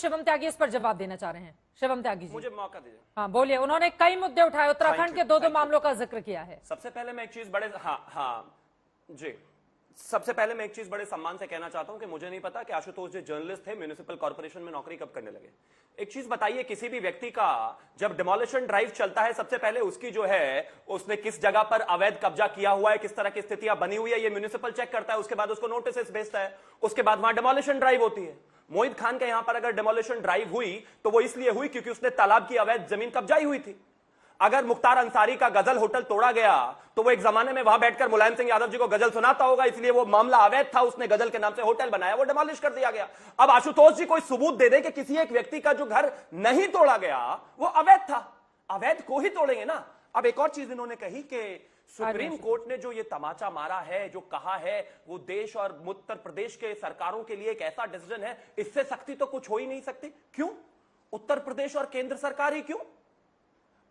शिवम त्यागी इस पर जवाब देना चाह रहे हैं। शिवम त्यागी जी, मुझे मौका दीजिए। हाँ बोलिए। उन्होंने कई मुद्दे उठाए, उत्तराखंड के दो मामलों का जिक्र किया है। सबसे पहले मैं एक चीज सबसे पहले मैं एक चीज बड़े सम्मान से कहना चाहता हूं कि मुझे नहीं पता कि आशुतोष जी जर्नलिस्ट थे, म्युनिसिपल कॉर्पोरेशन में नौकरी कब करने लगे। एक चीज बताइए, किसी भी व्यक्ति का जब डिमोलिशन ड्राइव चलता है, सबसे पहले उसकी जो है उसने किस जगह पर अवैध कब्जा किया हुआ है, किस तरह की स्थितियां बनी हुई है, ये म्युनिसिपल चेक करता है। उसके बाद उसको नोटिस भेजता है, उसके बाद वहां डिमोलिशन ड्राइव होती है। मोहित खान के यहां पर अगर डिमोलिशन ड्राइव हुई तो वो इसलिए हुई क्योंकि उसने तालाब की अवैध जमीन कब्जाई हुई थी। अगर मुख्तार अंसारी का गजल होटल तोड़ा गया तो वो एक जमाने में वहां बैठकर मुलायम सिंह यादव जी को गजल सुनाता होगा, इसलिए वो मामला अवैध था, उसने गजल के नाम से होटल बनाया, वो डिमोलिश कर दिया गया। अब आशुतोष जी कोई सबूत दे दे कि किसी एक व्यक्ति का जो घर नहीं तोड़ा गया वो अवैध था, अवैध को ही तोड़ेंगे ना। अब एक और चीज इन्होंने कही कि सुप्रीम कोर्ट ने जो ये तमाचा मारा है, जो कहा है, वो देश और उत्तर प्रदेश के सरकारों के लिए एक ऐसा डिसीजन है, इससे सख्ती तो कुछ हो ही नहीं सकती। क्यों? उत्तर प्रदेश और केंद्र सरकार ही क्यों?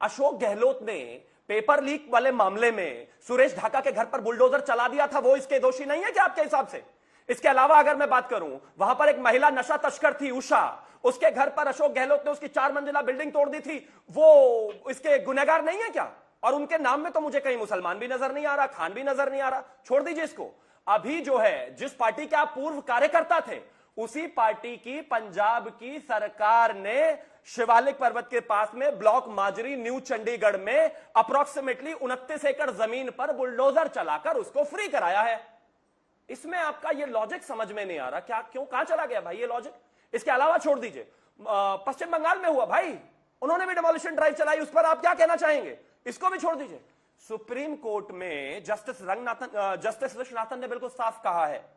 अशोक गहलोत ने पेपर लीक वाले मामले में सुरेश ढाका के घर पर बुलडोजर चला दिया था, वो इसके दोषी नहीं है क्या आपके हिसाब से? इसके अलावा अगर मैं बात करूं, वहां पर एक महिला नशा तस्कर थी उषा, उसके घर पर अशोक गहलोत ने उसकी 4 मंजिला बिल्डिंग तोड़ दी थी, वो इसके गुनहगार नहीं है क्या? और उनके नाम में तो मुझे कहीं मुसलमान भी नजर नहीं आ रहा, खान भी नजर नहीं आ रहा। छोड़ दीजिए इसको। अभी जो है, जिस पार्टी के आप पूर्व कार्यकर्ता थे, उसी पार्टी की पंजाब की सरकार ने शिवालिक पर्वत के पास में ब्लॉक माजरी न्यू चंडीगढ़ में अप्रोक्सीमेटली 29 एकड़ जमीन पर बुलडोजर चलाकर उसको फ्री कराया है। इसमें आपका ये लॉजिक समझ में नहीं आ रहा, क्या क्यों कहां चला गया भाई ये लॉजिक? इसके अलावा छोड़ दीजिए, पश्चिम बंगाल में हुआ भाई, उन्होंने भी डिमोलिशन ड्राइव चलाई, उस पर आप क्या कहना चाहेंगे? इसको भी छोड़ दीजिए। सुप्रीम कोर्ट में जस्टिस विश्वनाथन ने बिल्कुल साफ कहा है,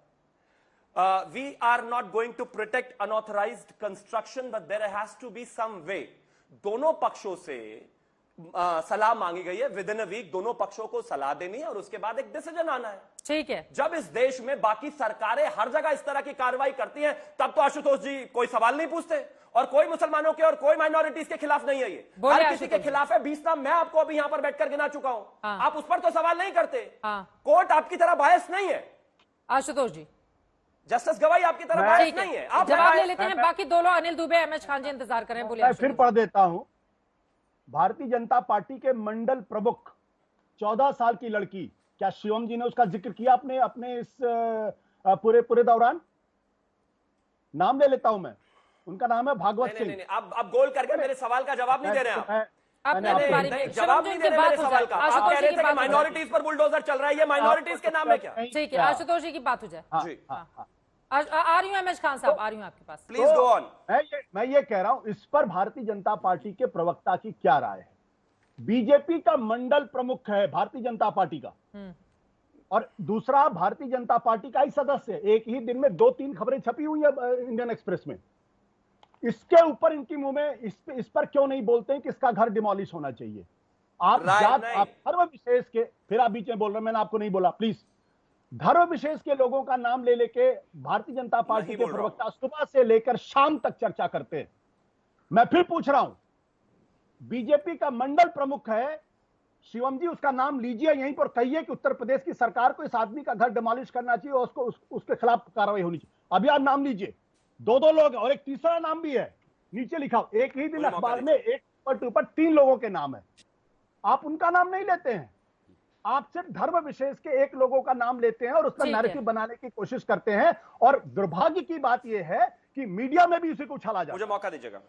we are not going to protect unauthorized construction, but there has to be some way. दोनों पक्षों से सलाह मांगी गई है, विद इन अ वीक दोनों पक्षों को सलाह देनी है और उसके बाद एक डिसीजन आना है। ठीक है। जब इस देश में बाकी सरकारें हर जगह इस तरह की कार्रवाई करती हैं, तब तो आशुतोष जी कोई सवाल नहीं पूछते, और कोई मुसलमानों के और कोई माइनॉरिटीज के खिलाफ नहीं है, ये हर किसी के खिलाफ है। 20 नाम मैं आपको अभी यहां पर बैठकर गिना चुका हूं। हाँ। आप उस पर तो सवाल नहीं करते। हाँ। कोर्ट आपकी तरह बायस नहीं है आशुतोष जी, जस्टिस गवाई आपकी तरफ बायस नहीं है। आप जवाब ले लेते हैं। बाकी दो लोग, अनिल दुबे, एमएच खान जी इंतजार करें। बोलिए। मैं फिर पढ़ देता हूं। भारतीय जनता पार्टी के मंडल प्रमुख 14 साल की लड़की, क्या शिवम जी ने उसका जिक्र किया अपने इस पूरे दौरान? नाम ले लेता हूं मैं, उनका नाम है भागवत सिंह। नहीं, आप गोल करके मेरे सवाल का जवाब नहीं दे रहे हैं। जवाब नहीं दे रहे मेरे सवाल का। आप कह रहे थे कि माइनॉरिटीज पर बुलडोजर चल रहा है, ये माइनॉरिटीज के नाम है क्या? ठीक है, आशुतोष जी की बात हो जाए। आ रही हूँ एमएच खान साहब, आ रही हूँ आपके पास। Please go on. मैं ये कह रहा हूं, इस पर भारतीय जनता पार्टी के प्रवक्ता की क्या राय है? बीजेपी का मंडल प्रमुख है भारतीय जनता पार्टी का, और दूसरा भारतीय जनता पार्टी का ही सदस्य। एक ही दिन में 2-3 खबरें छपी हुई है इंडियन एक्सप्रेस में। इसके ऊपर इनकी मुंह में इस पर क्यों नहीं बोलते हैं कि इसका घर डिमोलिश होना चाहिए? आप धर्म विशेष के, फिर आप बीच में बोल रहे हैं, मैंने आपको नहीं बोला, प्लीज। धर्म विशेष के लोगों का नाम ले लेके भारतीय जनता पार्टी के प्रवक्ता सुबह से लेकर शाम तक चर्चा करते हैं। मैं फिर पूछ रहा हूं, बीजेपी का मंडल प्रमुख है शिवम जी, उसका नाम लीजिए यहीं पर, कहिए कि उत्तर प्रदेश की सरकार को इस आदमी का घर डिमोलिश करना चाहिए और उसके खिलाफ कार्रवाई होनी चाहिए। अभी आप नाम लीजिए। 2 लोग और एक तीसरा नाम भी है नीचे लिखा, एक ही दिन अखबार में एक ऊपर 3 लोगों के नाम है, आप उनका नाम नहीं लेते हैं। आप सिर्फ धर्म विशेष के एक लोगों का नाम लेते हैं और उस पर नैरेटिव बनाने की कोशिश करते हैं। और दुर्भाग्य की बात यह है कि मीडिया में भी इसी को उछाला जाता है। मुझे मौका दीजिएगा।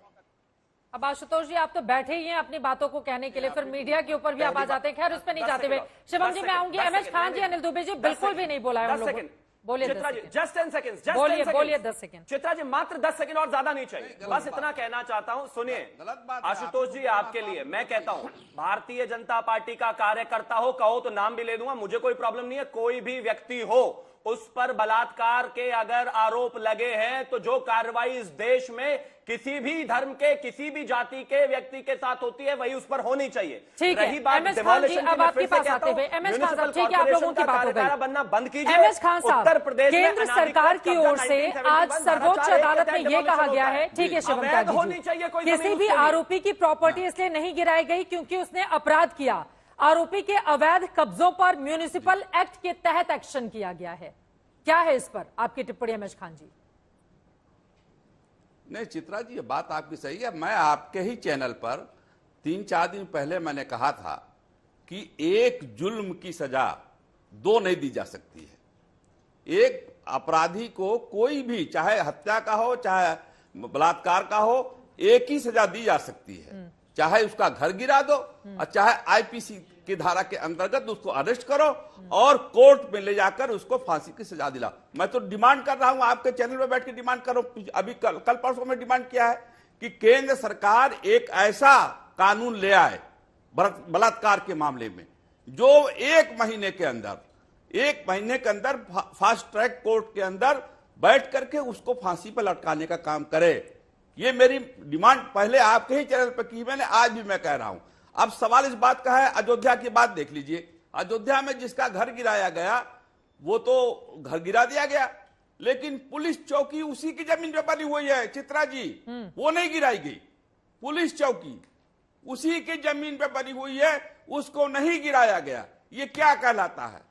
अब आशुतोष जी, आप तो बैठे ही हैं अपनी बातों को कहने के लिए, फिर मीडिया के ऊपर भी आप आ जाते हैं। खैर, उस पर नहीं जाते हुए शिवम जी मैं आऊंगी। एमएच खान जी, अनिल दुबे जी बिल्कुल भी नहीं बोला है। बोलिए चित्रा जी, जस्ट 10 सेकंड्स। बोलिए 10 सेकंड। चित्रा जी, मात्र 10 सेकंड और ज्यादा नहीं चाहिए, बस इतना कहना चाहता हूं। सुनिए आशुतोष जी, आपके लिए मैं कहता हूं, भारतीय जनता पार्टी का कार्यकर्ता हो, कहो तो नाम भी ले दूंगा, मुझे कोई प्रॉब्लम नहीं है। कोई भी व्यक्ति हो, उस पर बलात्कार के अगर आरोप लगे हैं तो जो कार्रवाई इस देश में किसी भी धर्म के, किसी भी जाति के व्यक्ति के साथ होती है, वही उस पर होनी चाहिए। ठीक है। एमएच खान जी, अब आपके पास आते हुए, एमएच खान साहब, ठीक है, आप लोगों की बात हो गई, बनना बंद कीजिए। एमएच खान साहब, केंद्र सरकार की ओर से आज सर्वोच्च अदालत में यह कहा गया है, ठीक है शिवम त्यागी जी, किसी भी आरोपी की प्रॉपर्टी इसलिए नहीं गिराई गई क्योंकि उसने अपराध किया। आरोपी के अवैध कब्जों पर म्युनिसिपल एक्ट के तहत एक्शन किया गया है। क्या है इस पर आपकी टिप्पणी एमएच खान जी? नहीं चित्रा जी, ये बात आपकी सही है। मैं आपके ही चैनल पर 3-4 दिन पहले मैंने कहा था कि एक जुल्म की सजा 2 नहीं दी जा सकती है। एक अपराधी को कोई भी, चाहे हत्या का हो चाहे बलात्कार का हो, एक ही सजा दी जा सकती है, चाहे उसका घर गिरा दो और चाहे आईपीसी की धारा के अंतर्गत उसको अरेस्ट करो और कोर्ट में ले जाकर उसको फांसी की सजा दिलाओ। मैं तो डिमांड कर रहा हूं, आपके चैनल में बैठ के डिमांड करो। अभी कल परसों में डिमांड किया है कि केंद्र सरकार एक ऐसा कानून ले आए बलात्कार के मामले में जो 1 महीने के अंदर फास्ट ट्रैक कोर्ट के अंदर बैठ करके उसको फांसी पर लटकाने का काम करे। ये मेरी डिमांड पहले आपके ही चैनल पर की मैंने, आज भी मैं कह रहा हूं। अब सवाल इस बात का है, अयोध्या की बात देख लीजिए। अयोध्या में जिसका घर गिराया गया वो तो घर गिरा दिया गया, लेकिन पुलिस चौकी उसी की जमीन पर बनी हुई है चित्रा जी, वो नहीं गिराई गई। पुलिस चौकी उसी की जमीन पर बनी हुई है, उसको नहीं गिराया गया। ये क्या कहलाता है?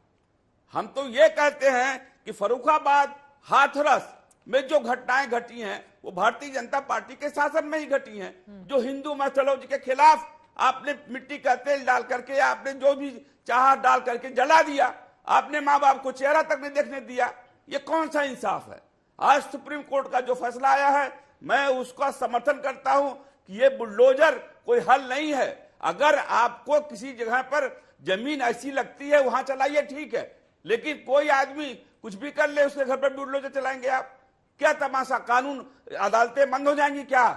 हम तो ये कहते हैं कि फर्रुखाबाद हाथरस में जो घटनाएं घटी हैं वो भारतीय जनता पार्टी के शासन में ही घटी हैं। जो हिंदू मैथोलॉजी के खिलाफ आपने मिट्टी का तेल डाल करके, आपने जो भी चाहा डाल करके जला दिया, आपने माँ बाप को चेहरा तक नहीं देखने दिया, ये कौन सा इंसाफ है? आज सुप्रीम कोर्ट का जो फैसला आया है, मैं उसका समर्थन करता हूं कि ये बुलडोजर कोई हल नहीं है। अगर आपको किसी जगह पर जमीन ऐसी लगती है वहां चलाइए, ठीक है, लेकिन कोई आदमी कुछ भी कर ले उसके घर पर बुलडोजर चलाएंगे आप? क्या तमाशा? कानून, अदालतें बंद हो जाएंगी क्या?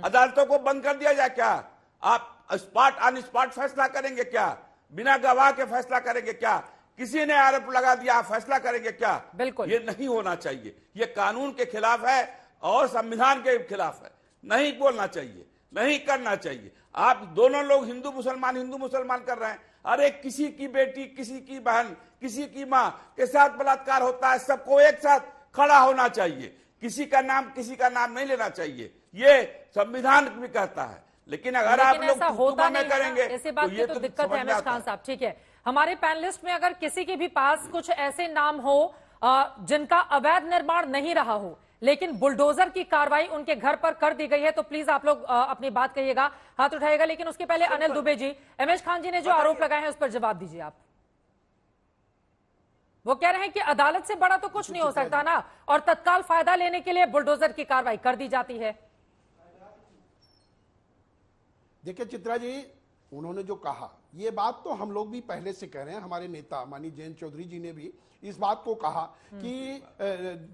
अदालतों को बंद कर दिया जाए क्या? आप स्पॉट ऑन स्पॉट फैसला करेंगे क्या? बिना गवाह के फैसला करेंगे क्या? किसी ने आरोप लगा दिया, आप फैसला करेंगे क्या? बिल्कुल, ये नहीं होना चाहिए। ये कानून के खिलाफ है और संविधान के खिलाफ है। नहीं बोलना चाहिए, नहीं करना चाहिए। आप दोनों लोग हिंदू मुसलमान कर रहे हैं। अरे किसी की बेटी, किसी की बहन, किसी की माँ के साथ बलात्कार होता है, सबको एक साथ खड़ा होना चाहिए। किसी का नाम नहीं लेना चाहिए, ये संविधान भी कहता है। लेकिन अगर आप लोग होता नहीं करेंगे ऐसी बात की तो दिक्कत है। एमएच खान साहब, ठीक है, हमारे पैनलिस्ट में अगर किसी के भी पास कुछ ऐसे नाम हो जिनका अवैध निर्माण नहीं रहा हो लेकिन बुलडोजर की कार्रवाई उनके घर पर कर दी गई है, तो प्लीज आप लोग अपनी बात कहिएगा, हाथ उठाइएगा। लेकिन उसके पहले अनिल दुबे जी, एमएच खान जी ने जो आरोप लगाए हैं उस पर जवाब दीजिए आप। वो कह रहे हैं कि अदालत से बड़ा तो कुछ नहीं हो सकता ना, और तत्काल फायदा लेने के लिए बुलडोजर की कार्रवाई कर दी जाती है। देखिए चित्रा जी, उन्होंने जो कहा ये बात तो हम लोग भी पहले से कह रहे हैं। हमारे नेता माननीय जयंत चौधरी जी ने भी इस बात को कहा कि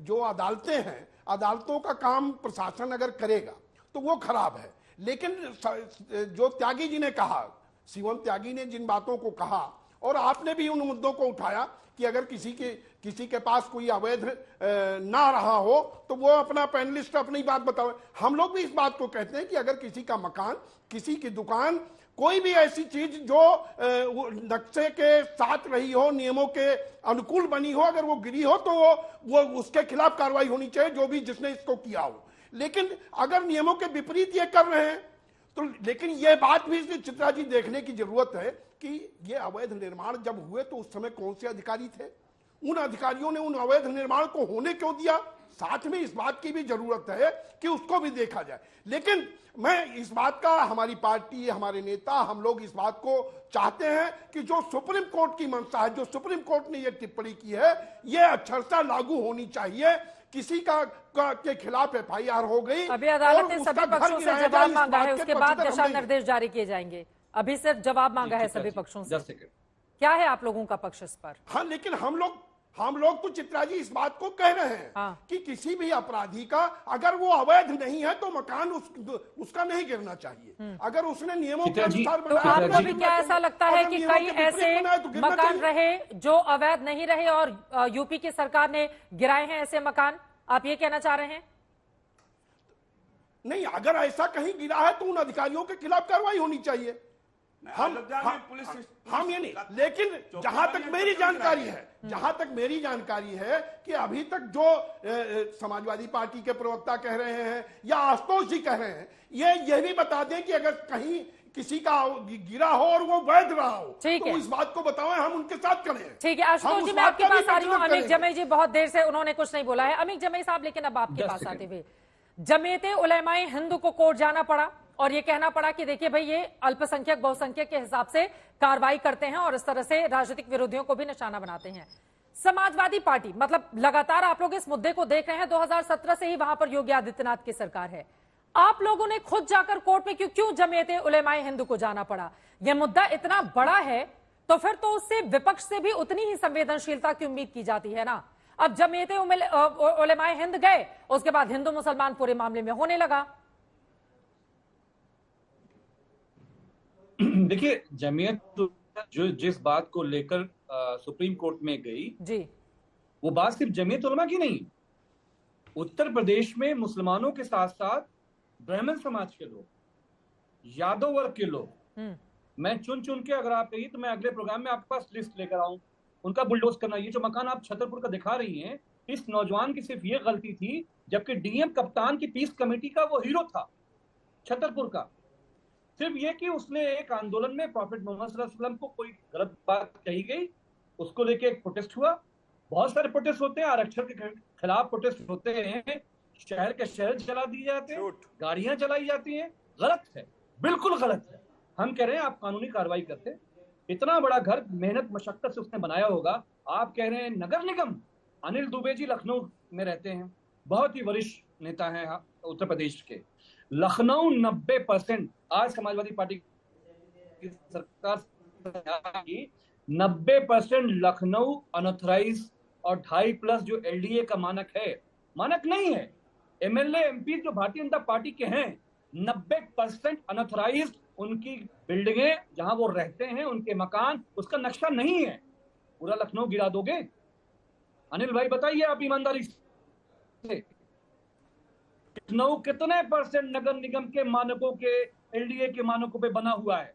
जो अदालतें हैं, अदालतों का काम प्रशासन अगर करेगा तो वो खराब है। लेकिन जो त्यागी जी ने कहा, शिवम त्यागी ने जिन बातों को कहा, और आपने भी उन मुद्दों को उठाया कि अगर किसी के पास कोई अवैध ना रहा हो तो वो अपना पैनलिस्ट अपनी बात बताओ। हम लोग भी इस बात को कहते हैं कि अगर किसी का मकान, किसी की दुकान, कोई भी ऐसी चीज जो नक्शे के साथ रही हो, नियमों के अनुकूल बनी हो, अगर वो गिरी हो तो वो उसके खिलाफ कार्रवाई होनी चाहिए, जो भी जिसने इसको किया हो। लेकिन अगर नियमों के विपरीत ये कर रहे हैं तो, लेकिन ये बात भी चित्रा जी देखने की जरूरत है कि ये अवैध निर्माण जब हुए तो उस समय कौन से अधिकारी थे? उन अधिकारियों ने उन अवैध निर्माण को होने क्यों दिया? साथ में इस बात की भी जरूरत है कि उसको भी देखा जाए। लेकिन मैं इस बात का, हमारी पार्टी, हमारे नेता, हम लोग इस बात को चाहते हैं कि जो सुप्रीम कोर्ट की मंशा है, जो सुप्रीम कोर्ट ने ये टिप्पणी की है, ये अक्षरशः लागू होनी चाहिए। किसी के खिलाफ एफआईआर हो गई, अभी अदालत ने सभी पक्षों से जवाब मांगा है, उसके बाद दिशा निर्देश जारी किए जाएंगे। अभी सिर्फ जवाब मांगा है सभी पक्षों से। क्या है आप लोगों का पक्ष इस पर? हाँ, लेकिन हम लोग तो चित्रा जी इस बात को कह रहे हैं कि किसी भी अपराधी का अगर वो अवैध नहीं है तो मकान उसका नहीं गिरना चाहिए। अगर उसने नियमों के अनुसार तो आपको भी क्या ऐसा लगता है कि कई ऐसे मकान रहे जो अवैध नहीं रहे और यूपी की सरकार ने गिराए हैं ऐसे मकान? आप ये कहना चाह रहे हैं? नहीं, अगर ऐसा कहीं गिरा है तो उन अधिकारियों के खिलाफ कार्रवाई होनी चाहिए। हम ये नहीं, लेकिन जहां तक मेरी जानकारी है कि अभी तक जो समाजवादी पार्टी के प्रवक्ता कह रहे हैं या आशुतोष जी कह रहे हैं, ये भी बता दें कि अगर कहीं किसी का गिरा हो और वो वैध रहा हो तो इस बात को बताओ, हम उनके साथ खड़े हैं। ठीक है आशुतोष जी, मैं आपके पास आ रही हूँ। अमित जमई जी बहुत देर से उन्होंने कुछ नहीं बोला है। अमित जमई साहब, लेकिन अब आपके पास आते हुए जमीयते उलेमाए हिंद को कोर्ट जाना पड़ा और ये कहना पड़ा कि देखिए भाई, ये अल्पसंख्यक बहुसंख्यक के हिसाब से कार्रवाई करते हैं और इस तरह से राजनीतिक विरोधियों को भी निशाना बनाते हैं। समाजवादी पार्टी, मतलब लगातार आप लोग इस मुद्दे को देख रहे हैं, 2017 से ही वहां पर योगी आदित्यनाथ की सरकार है। आप लोगों ने खुद जाकर कोर्ट में क्यों जमीयते उलेमाए हिंद को जाना पड़ा? यह मुद्दा इतना बड़ा है तो फिर तो उससे विपक्ष से भी उतनी ही संवेदनशीलता की उम्मीद की जाती है ना। अब जमीयते उलेमाए हिंद गए, उसके बाद हिंदू मुसलमान पूरे मामले में होने लगा। देखिए, जमीयत जो जिस बात को लेकर सुप्रीम कोर्ट में गई जी, वो बात सिर्फ जमीयत उलमा की नहीं। उत्तर प्रदेश में मुसलमानों के साथ साथ ब्राह्मण समाज के लोग, यादव वर्ग के लोग, मैं चुन चुन के, अगर आप कहिए तो मैं अगले प्रोग्राम में आपके पास लिस्ट लेकर आऊं, उनका बुलडोज करना। ये जो मकान आप छतरपुर का दिखा रही हैं, इस नौजवान की सिर्फ ये गलती थी, जबकि डीएम कप्तान की पीस कमेटी का वो हीरो था छतरपुर का, सिर्फ ये कि उसने एक आंदोलन में प्रॉफेट मोहम्मद सल्लल्लाहु अलैहि वसल्लम को कोई गलत बात कही गई, उसको लेके एक प्रोटेस्ट हुआ। बहुत सारे प्रोटेस्ट होते हैं, आरक्षण के खिलाफ प्रोटेस्ट होते हैं, शहर के शहर जला दिए जाते हैं, गाड़ियां जलाई जाती हैं। गलत है, बिल्कुल गलत है। हम कह रहे हैं आप कानूनी कार्रवाई करते। इतना बड़ा घर मेहनत मशक्कत से उसने बनाया होगा। आप कह रहे हैं नगर निगम, अनिल दुबे जी लखनऊ में रहते हैं, बहुत ही वरिष्ठ नेता हैं उत्तर प्रदेश के। लखनऊ 90%, आज समाजवादी पार्टी की सरकार 90% लखनऊ अनऑथराइज और 2.5+ जो एलडीए का मानक है, मानक नहीं है। एमएलए एमपी जो भारतीय जनता पार्टी के हैं, 90% अनऑथराइज, उनकी बिल्डिंगें जहां वो रहते हैं, उनके मकान, उसका नक्शा नहीं है। पूरा लखनऊ गिरा दोगे? अनिल भाई बताइए आप ईमानदारी से, लखनऊ कितने परसेंट नगर निगम के मानकों के, एलडीए के मानकों पे बना हुआ है?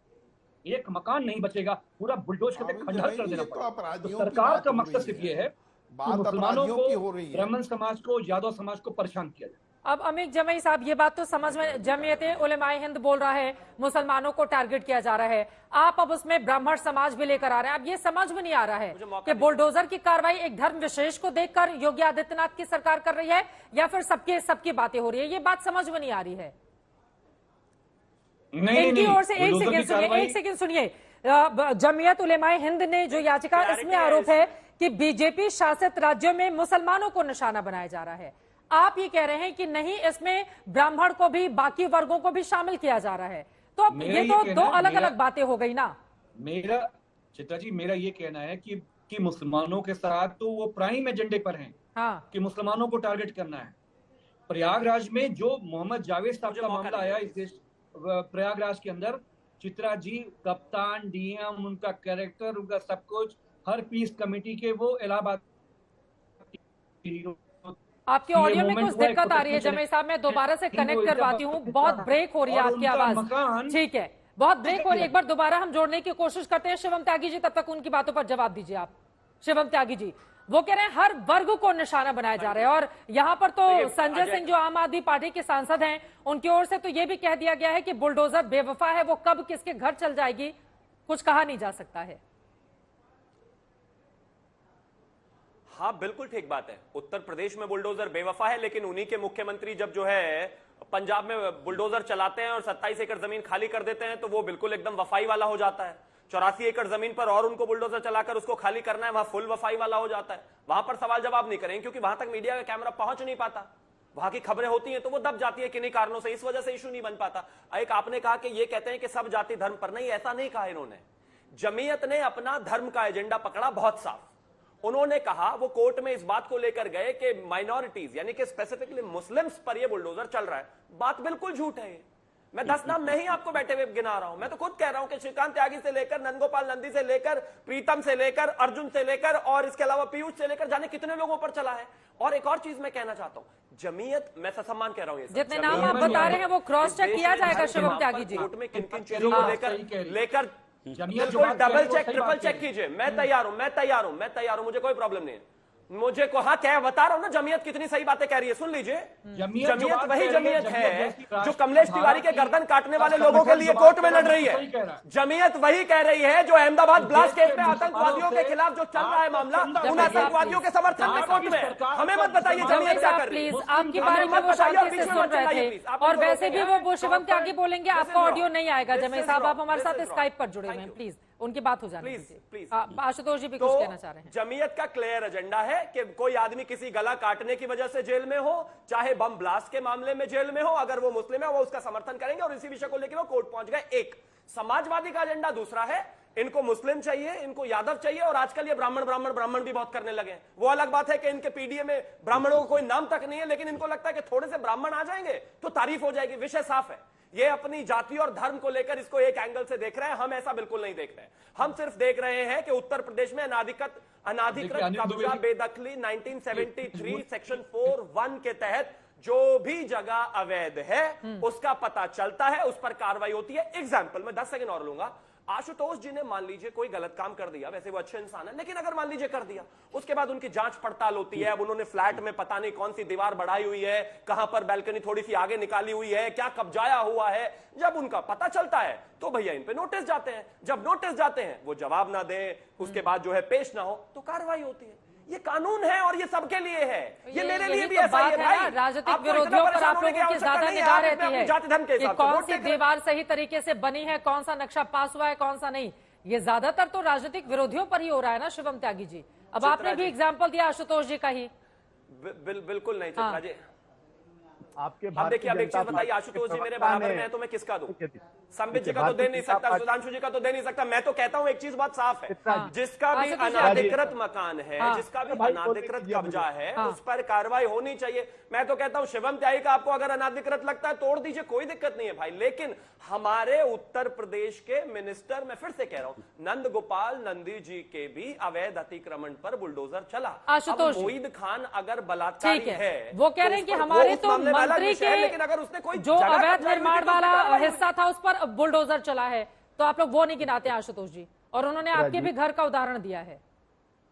एक मकान नहीं बचेगा, पूरा बुलडोज करके खंडहर कर देना पड़ेगा। तो सरकार का मकसद सिर्फ ये है कि मुसलमानों को, ब्राह्मण समाज को, यादव समाज को परेशान किया जाए। अब अमित जमई साहब, ये बात तो समझ में, जमीयते उलेमाए हिंद बोल रहा है मुसलमानों को टारगेट किया जा रहा है, आप अब उसमें ब्राह्मण समाज भी लेकर आ रहे हैं। अब ये समझ में नहीं आ रहा है कि बुलडोजर की कार्रवाई एक धर्म विशेष को देखकर योगी आदित्यनाथ की सरकार कर रही है या फिर सबकी बातें हो रही है। ये बात समझ में नहीं आ रही है इनकी ओर से। एक सेकेंड सुनिए, जमीयत उलेमाए हिंद ने जो याचिका, इसमें आरोप है कि बीजेपी शासित राज्यों में मुसलमानों को निशाना बनाया जा रहा है। आप ये कह रहे हैं कि नहीं, इसमें ब्राह्मण को भी, बाकी वर्गों को भी शामिल किया जा रहा है। तो अब ये तो दो अलग अलग बातें हो गई ना। मेरा चित्रा जी, मेरा ये कहना है कि मुसलमानों के साथ तो वो प्राइम एजेंडे पर हैं। हाँ, कि मुसलमानों को टारगेट करना है। प्रयागराज में जो मोहम्मद जावेद साहब का मामला आया इस देश, प्रयागराज के अंदर, चित्रा जी, कप्तान, डीएम, उनका कैरेक्टर, उनका सब कुछ, हर पीस कमेटी के वो इलाहाबाद। आपके ऑडियो में कुछ दिक्कत आ रही है जमई साहब, मैं दोबारा से कनेक्ट करवाती हूँ, बहुत ब्रेक हो रही है आपकी आवाज। ठीक है, बहुत ब्रेक हो रही है, एक बार दोबारा हम जोड़ने की कोशिश करते हैं। शिवम त्यागी जी, तब तक उनकी बातों पर जवाब दीजिए आप। शिवम त्यागी जी, वो कह रहे हैं हर वर्ग को निशाना बनाया जा रहा है, और यहाँ पर तो संजय सिंह जो आम आदमी पार्टी के सांसद हैं, उनकी ओर से तो ये भी कह दिया गया है कि बुलडोजर बेवफा है, वो कब किसके घर चल जाएगी कुछ कहा नहीं जा सकता है। हाँ, बिल्कुल ठीक बात है। उत्तर प्रदेश में बुलडोजर बेवफा है, लेकिन उन्हीं के मुख्यमंत्री जब जो है पंजाब में बुलडोजर चलाते हैं और 27 एकड़ जमीन खाली कर देते हैं, तो वो बिल्कुल एकदम वफाई वाला हो जाता है। 84 एकड़ जमीन पर और उनको बुलडोजर चलाकर उसको खाली करना है, वहां फुल वफाई वाला हो जाता है। वहां पर सवाल जवाब नहीं करेंगे, क्योंकि वहां तक मीडिया का कैमरा पहुंच नहीं पाता। वहां की खबरें होती हैं तो वो दब जाती है किन्हीं कारणों से, इस वजह से इशू नहीं बन पाता। एक आपने कहा कि ये कहते हैं कि सब जाति धर्म पर, नहीं, ऐसा नहीं कहा इन्होंने। जमीयत ने अपना धर्म का एजेंडा पकड़ा बहुत साफ। उन्होंने कहा, वो कोर्ट में इस बात को लेकर गए कि माइनॉरिटीज यानी कि स्पेसिफिकली मुस्लिम्स पर ये बुलडोजर चल रहा है। बात बिल्कुल झूठ है। मैं 10 नाम नहीं आपको बैठे हुए गिना रहा हूं, मैं तो खुद कह रहा हूं कि श्रीकांत त्यागी से लेकर नंदगोपाल नंदी से लेकर प्रीतम से लेकर अर्जुन से लेकर और इसके अलावा पीयूष से लेकर जाने कितने लोगों पर चला है। और एक और चीज मैं कहना चाहता हूं, जमीयत, मैं ससम्मान कह रहा हूं, जितने नाम आप बता रहे हैं वो क्रॉस चेक किया जाएगा शिवम त्यागी जी। कोर्ट में किन किन चीजों को लेकर बिल्कुल डबल चेक, ट्रिपल चेक कीजिए। मैं तैयार हूं, मुझे कोई प्रॉब्लम नहीं है। मुझे को हाँ क्या बता रहा हूं ना, जमीयत कितनी सही बातें कह रही है, सुन लीजिए। जमीयत वही जमीयत है जो कमलेश तिवारी के गर्दन काटने वाले लोगों के लिए कोर्ट में लड़ रही है। जमीयत वही कह रही है जो अहमदाबाद ब्लास्ट केस में आतंकवादियों के खिलाफ जो चल रहा है मामला, उन आतंकवादियों के समर्थन में कोर्ट में। हमें मत बताइए जमीयत क्या कर रही है। आपकी बारे में वो शांति से सुन रहे थे, और वैसे भी वो शिवम के आगे बोलेंगे, आपका ऑडियो नहीं आएगा। जमीर साहब आप हमारे साथ स्काइप पर जुड़े हुए हैं, प्लीज उनकी बात हो जाने दीजिए। प्लीज आशुतोष जी भी कुछ कहना चाह रहे हैं। जमीयत का क्लियर एजेंडा है कि कोई आदमी किसी गला काटने की वजह से जेल में हो, चाहे बम ब्लास्ट के मामले में जेल में हो, अगर वो मुस्लिम है वो उसका समर्थन करेंगे, और इसी विषय को लेकर वो कोर्ट पहुंच गए। एक समाजवादी का एजेंडा दूसरा है, इनको मुस्लिम चाहिए, इनको यादव चाहिए, और आजकल ये ब्राह्मण ब्राह्मण ब्राह्मण भी बहुत करने लगे। वो अलग बात है कि इनके पीडीए में ब्राह्मणों को कोई नाम तक नहीं है, लेकिन इनको लगता है कि थोड़े से ब्राह्मण आ जाएंगे तो तारीफ हो जाएगी। विषय साफ है, ये अपनी जाति और धर्म को लेकर इसको एक एंगल से देख रहे हैं। हम ऐसा बिल्कुल नहीं देख रहे हैं। हम सिर्फ देख रहे हैं कि उत्तर प्रदेश में अनाधिकृत कब्जा बेदखली 1973 सेक्शन 4(1) के तहत जो भी जगह अवैध है उसका पता चलता है, उस पर कार्रवाई होती है। एग्जाम्पल मैं 10 सेकंड और लूंगा। आशुतोष जी ने मान लीजिए कोई गलत काम कर दिया, वैसे वो अच्छे इंसान है, लेकिन अगर मान लीजिए कर दिया, उसके बाद उनकी जांच पड़ताल होती है। अब उन्होंने फ्लैट में पता नहीं कौन सी दीवार बढ़ाई हुई है, कहां पर बैल्कनी थोड़ी सी आगे निकाली हुई है, क्या कब्जाया हुआ है, जब उनका पता चलता है तो भैया इन पे नोटिस जाते हैं। जब नोटिस जाते हैं वो जवाब ना दें, उसके बाद जो है पेश ना हो, तो कार्रवाई होती है। ये कानून है और ये सबके लिए है, ये मेरे लिए भी ऐसा ही है भाई। राजनीतिक विरोधियों पर आप लोगों की ज्यादा निगाह रहती है कि कौन सी दीवार सही तरीके से बनी है, कौन सा नक्शा पास हुआ है, कौन सा नहीं। ये ज्यादातर तो राजनीतिक विरोधियों पर ही हो रहा है ना शिवम त्यागी जी। अब आपने भी एग्जाम्पल दिया आशुतोष जी का ही। बिल्कुल नहीं चित्रा जी। आपके अब देखिए, अब एक चीज बताइए, आशुतोष जी मेरे बराबर में है तो मैं किसका दूं? संबित जी का तो दे नहीं सकता, सुधांशु जी का तो दे नहीं सकता। मैं तो कहता हूं एक चीज बहुत साफ है, जिसका भी अनाधिकृत मकान है, जिसका भी अनाधिकृत कब्जा है, उस पर कार्रवाई होनी चाहिए। मैं तो कहता हूं शिवम त्यागी का आपको अगर अनाधिकृत लगता है तोड़ दीजिए, कोई दिक्कत नहीं है भाई। लेकिन हमारे उत्तर प्रदेश के मिनिस्टर, मैं फिर से कह रहा हूं, नंद गोपाल नंदी जी के भी अवैध अतिक्रमण पर बुलडोजर चला। आशुतोष मोईद खान अगर बलात्कारी है, वो कह रहे हैं कि हमारे तो मंत्री के लेकिन अगर उसने कोई जो अवैध निर्माण वाला हिस्सा था उस पर बुलडोजर चला है, तो आप लोग वो नहीं गिनाते आशुतोष जी। और उन्होंने आपके भी घर का उदाहरण दिया है।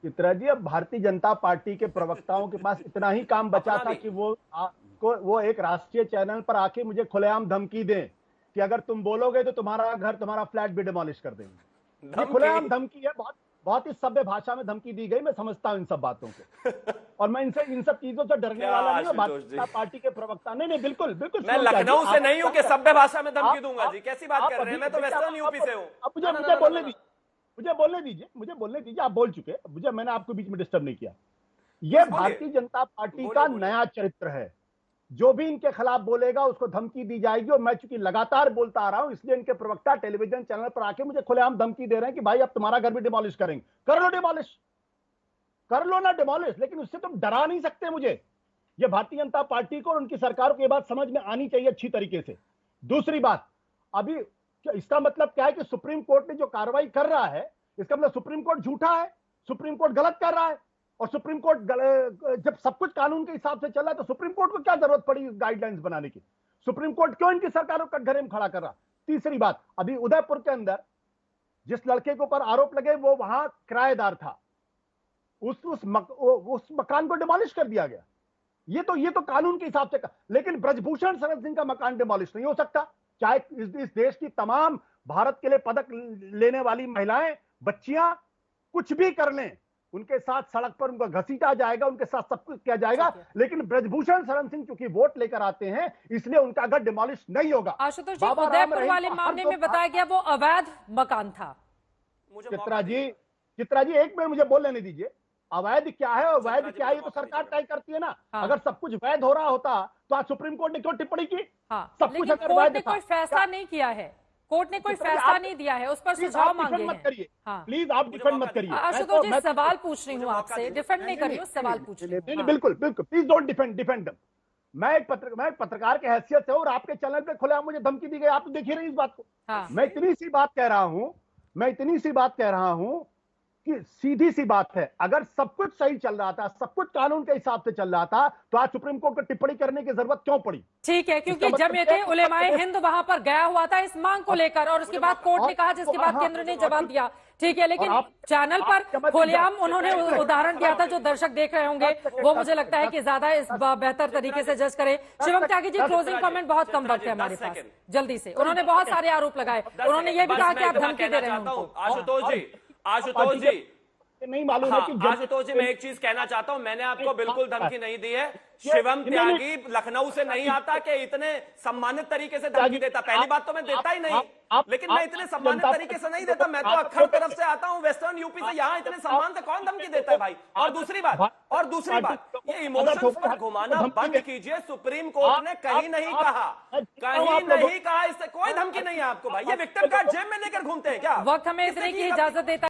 चित्रा जी, अब भारतीय जनता पार्टी के प्रवक्ताओं के पास इतना ही काम बचा था कि वो एक राष्ट्रीय चैनल पर आके मुझे खुलेआम धमकी दें कि अगर तुम बोलोगे तो तुम्हारा घर, तुम्हारा फ्लैट भी डिमोलिश कर देंगे। ये खुलेआम धमकी है, बहुत ही सभ्य भाषा में धमकी दी गई। मैं समझता हूं इन सब बातों को, और मैं इन सब चीजों से डरने वाला नहीं हूं। भारतीय जनता पार्टी के प्रवक्ता नहीं, बिल्कुल बिल्कुल। मैं लखनऊ से नहीं हूं कि सभ्य भाषा में धमकी दूंगा जी, कैसी बात कर रहे हैं? मैं तो वेस्टर्न यूपी से हूं। अब मुझे बोलने दीजिए, आप बोल चुके, मैंने आपको बीच में डिस्टर्ब नहीं किया। यह भारतीय जनता पार्टी का नया चरित्र है। जो भी इनके खिलाफ बोलेगा उसको धमकी दी जाएगी, और मैं चूंकि लगातार बोलता आ रहा हूं, इसलिए इनके प्रवक्ता टेलीविजन चैनल पर आके मुझे खुलेआम धमकी दे रहे हैं कि भाई अब तुम्हारा घर भी डिमोलिश करेंगे। कर लो डिमोलिश, कर लो ना डिमोलिश, लेकिन उससे तुम डरा नहीं सकते मुझे। यह भारतीय जनता पार्टी को और उनकी सरकार को यह बात समझ में आनी चाहिए अच्छी तरीके से। दूसरी बात, अभी इसका मतलब क्या है कि सुप्रीम कोर्ट ने जो कार्रवाई कर रहा है, इसका मतलब सुप्रीम कोर्ट झूठा है, सुप्रीम कोर्ट गलत कर रहा है। और सुप्रीम कोर्ट जब सब कुछ कानून के हिसाब से चल रहा है तो सुप्रीम कोर्ट को क्या जरूरत पड़ी गाइडलाइंस बनाने की? सुप्रीम कोर्ट क्यों इनकी सरकार को कटघरे में खड़ा कर रहा? तीसरी बात, अभी उदयपुर के अंदर जिस लड़के के ऊपर आरोप लगे वो वहां किराएदार था, उस मकान को डिमोलिश कर दिया गया। ये तो कानून के हिसाब से लेकिन ब्रजभूषण शरण सिंह का मकान डिमोलिश नहीं हो सकता। चाहे इस देश की तमाम भारत के लिए पदक लेने वाली महिलाएं, बच्चियां कुछ भी कर लें, उनके साथ सड़क पर उनको घसीटा जाएगा, उनके साथ सब कुछ किया जाएगा, लेकिन ब्रजभूषण शरण सिंह चूंकि वोट लेकर आते हैं इसलिए उनका घर डिमोलिश नहीं होगा। आशुतोष जी, उदयपुर वाले मामले में बताया गया वो अवैध मकान था। चित्रा जी एक मिनट मुझे बोलने नहीं दीजिए। अवैध क्या है और वैध क्या है ये तो सरकार तय करती है ना। अगर सब कुछ वैध हो रहा होता तो आज सुप्रीम कोर्ट ने क्यों टिप्पणी की? सब कुछ अगर वैध था, कोई फैसला नहीं किया है, कोर्ट ने कोई फैसला नहीं दिया है, उस पर सुझाव मांगे हैं। प्लीज आप डिफेंड मत करिए। आशुतोष जी, सवाल पूछ रही हूँ आपसे, डिफेंड नहीं कर रही हूँ, सवाल पूछ रही हूँ। बिल्कुल प्लीज डोंट डिफेंड। मैं एक पत्रकार के हैसियत से और आपके चैनल पे खुलेआम मुझे धमकी दी गई, आप तो देख ही रही इस बात को। मैं इतनी सी बात कह रहा हूं कि सीधी सी बात है, अगर सब कुछ सही चल रहा था, सब कुछ कानून के हिसाब से चल रहा था, तो आज सुप्रीम कोर्ट को टिप्पणी करने की जरूरत क्यों पड़ी? ठीक है, क्योंकि जमीयते उलेमाए हिंद वहां पर गया हुआ था इस मांग को लेकर, और उसके बाद कोर्ट ने कहा, जिसके बाद केंद्र ने जवाब दिया। ठीक है, लेकिन चैनल पर खुलेआम उन्होंने उदाहरण दिया था, जो दर्शक देख रहे होंगे वो मुझे लगता है कि ज्यादा इस बेहतर तरीके से जज करें। शिवम त्यागी जी, क्लोजिंग कमेंट, बहुत कम वक्त है हमारे पास, जल्दी से। उन्होंने बहुत सारे आरोप लगाए, उन्होंने ये भी कहा कि आप धमकी दे रहे हैं उनको। आशुतोष जी नहीं मालूम है कि आशुतोष जी, मैं एक चीज कहना चाहता हूं, मैंने आपको बिल्कुल धमकी नहीं दी है। शिवम त्यागी लखनऊ से नहीं आता कि इतने सम्मानित तरीके से धमकी देता। पहली बात तो मैं देता ही नहीं, लेकिन मैं इतने सम्मानित तरीके से नहीं देता। मैं तो अक्खर तरफ से आता हूं, वेस्टर्न यूपी से। यहाँ इतने सम्मान से कौन धमकी देता है भाई? और दूसरी बात, ये इमोशंस पर घुमाना बंद कीजिए। सुप्रीम कोर्ट ने कहीं नहीं कहा, इससे कोई धमकी नहीं है आपको भाई। ये विक्टिम कार्ड जेब में लेकर घूमते हैं क्या? वक्त हमें इतने की इजाजत देता